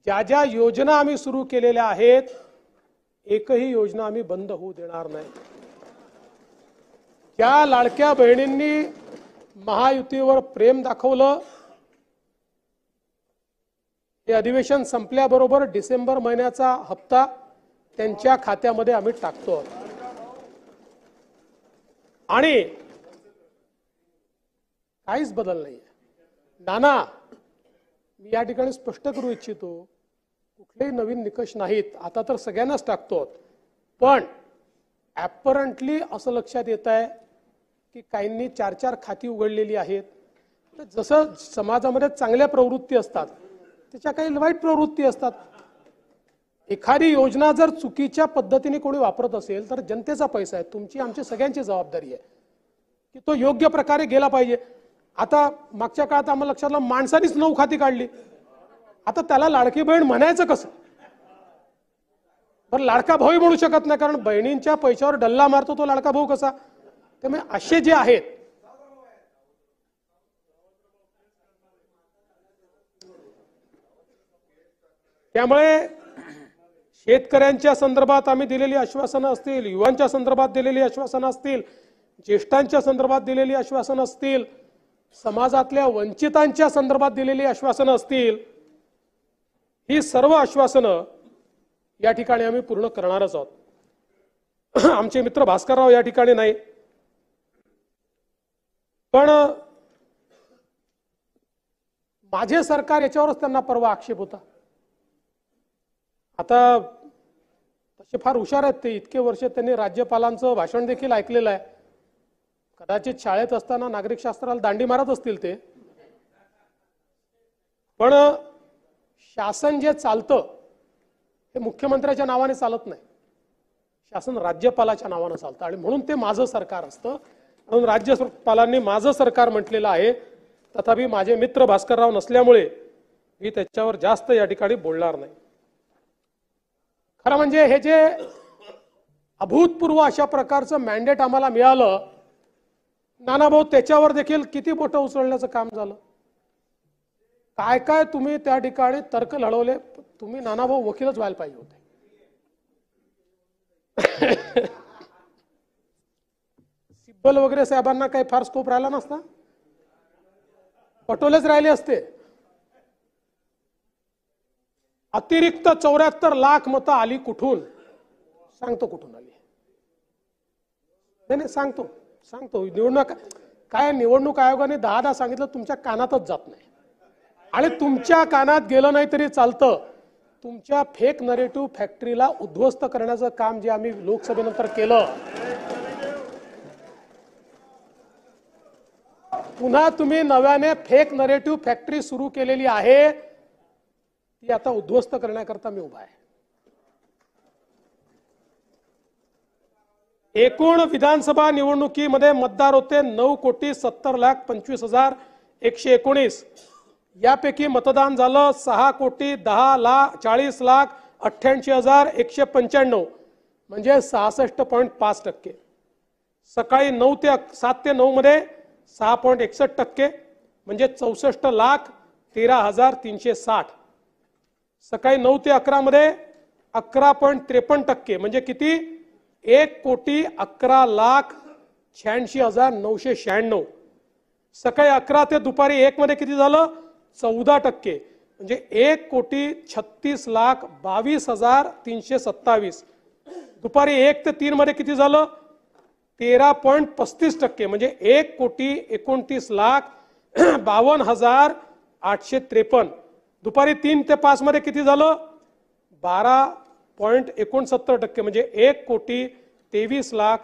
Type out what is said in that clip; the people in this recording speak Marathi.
ज्या ज्या योजना आम्ही सुरू केलेल्या आहेत एकही योजना आम्ही बंद होऊ देणार नाही। ज्या लाडक्या बहिणींनी महायुतीवर प्रेम दाखवलं हे अधिवेशन संपल्याबरोबर डिसेंबर महिन्याचा हप्ता त्यांच्या खात्यामध्ये आम्ही टाकतो आणि काहीच बदल नाहीये। नाना, मी या ठिकाणी स्पष्ट करू इच्छितो, कुठलेही नवीन निकष नाहीत, आता तर सगळ्यांनाच टाकतो, पण ॲपरंटली असं लक्षात येत आहे की काहींनी 4-4 खाती उघडलेली आहेत। तर जसं समाजामध्ये चांगल्या प्रवृत्ती असतात त्याच्या काही वाईट प्रवृत्ती असतात। एखादी योजना जर चुकीच्या पद्धतीने कोणी वापरत असेल तर जनतेचा पैसा आहे, तुमची आमची सगळ्यांची जबाबदारी आहे की तो योग्य प्रकारे गेला पाहिजे। आता मागच्या काळात आम्हाला लक्षात आलं माणसानीच 9 खाती काढली, आता त्याला लाडकी बहीण म्हणायचं कसं? पण लाडका भाऊही म्हणू शकत नाही, कारण बहिणींच्या पैशावर डल्ला मारतो तो लाडका भाऊ कसा? त्यामुळे असे जे आहेत त्यामुळे शेतकऱ्यांच्या संदर्भात आम्ही दिलेली आश्वासनं असतील, युवांच्या संदर्भात दिलेली आश्वासनं असतील, ज्येष्ठांच्या संदर्भात दिलेली आश्वासनं असतील, समाजातल्या वंचितांच्या संदर्भात दिलेली आश्वासनं असतील, ही सर्व आश्वासनं या ठिकाणी आम्ही पूर्ण करणारच आहोत। आमचे मित्र भास्करराव या ठिकाणी नाही, पण माझे सरकार याच्यावरच त्यांना परवा आक्षेप होता। आता तसे फार हुशार आहेत ते, इतके वर्ष त्यांनी राज्यपालांचं भाषण देखील ऐकलेलं आहे, कदाचित शाळेत असताना नागरिक शास्त्राला दांडी मारत असतील ते, पण शासन जे चालतं हे मुख्यमंत्र्याच्या नावाने चालत नाही, शासन राज्यपालाच्या नावाने चालतं आणि म्हणून ते माझं सरकार असतं। म्हणून राज्यपालांनी माझं सरकार म्हटलेलं आहे, तथापि माझे मित्र भास्करराव नसल्यामुळे मी त्याच्यावर जास्त या ठिकाणी बोलणार नाही। खरं म्हणजे हे जे अभूतपूर्व अशा प्रकारचं मॅन्डेट आम्हाला मिळालं, नानाभाऊ त्याच्यावर देखील किती बोटं उचलण्याचं काम झालं, काय काय तुम्ही त्या ठिकाणी तर्क लढवले। तुम्ही नानाभाऊ वकीलच व्हायला पाहिजे होते। सिब्बल वगैरे साहेबांना काही फार स्कोप राहिला नसता, पटोलेच राहिले असते। अतिरिक्त 74 लाख मतं आली कुठून? सांगतो कुठून आली, नाही सांगतो निवडणूक काय, निवडणूक आयोगाने 10 सांगितलं, तुमच्या कानातच जात नाही आणि तुमच्या कानात गेलं नाही तरी चालतं। तुमच्या फेक नरेटिव्ह फॅक्टरीला उद्ध्वस्त करण्याचं काम जे आम्ही लोकसभेनंतर केलं, पुन्हा तुम्ही नव्याने फेक नरेटिव्ह फॅक्टरी सुरू केलेली आहे, ती आता उद्ध्वस्त करण्याकरता मी उभा आहे। एकूण विधानसभा निवडणुकीमध्ये मतदार होते 9,70,25,119। यापैकी मतदान झालं 6,10,40,40,88,195, म्हणजे 66.5%। सकाळी 7 ते 9 मध्ये 6.61%, म्हणजे 64,13,360। सकाळी 9 ते 11 मध्ये 11.53%, म्हणजे किती? 1,11,86,996। सकाळी 11 ते दुपारी 1 मध्ये किती झालं? 14%, म्हणजे 1,26,22,327। दुपारी 1 ते 3 मध्ये किती झालं? 13.35%, म्हणजे 1,51,52,853। दुपारी 3 ते 5 मध्ये किती झालं? 12.69%, म्हणजे 1,23,22,000।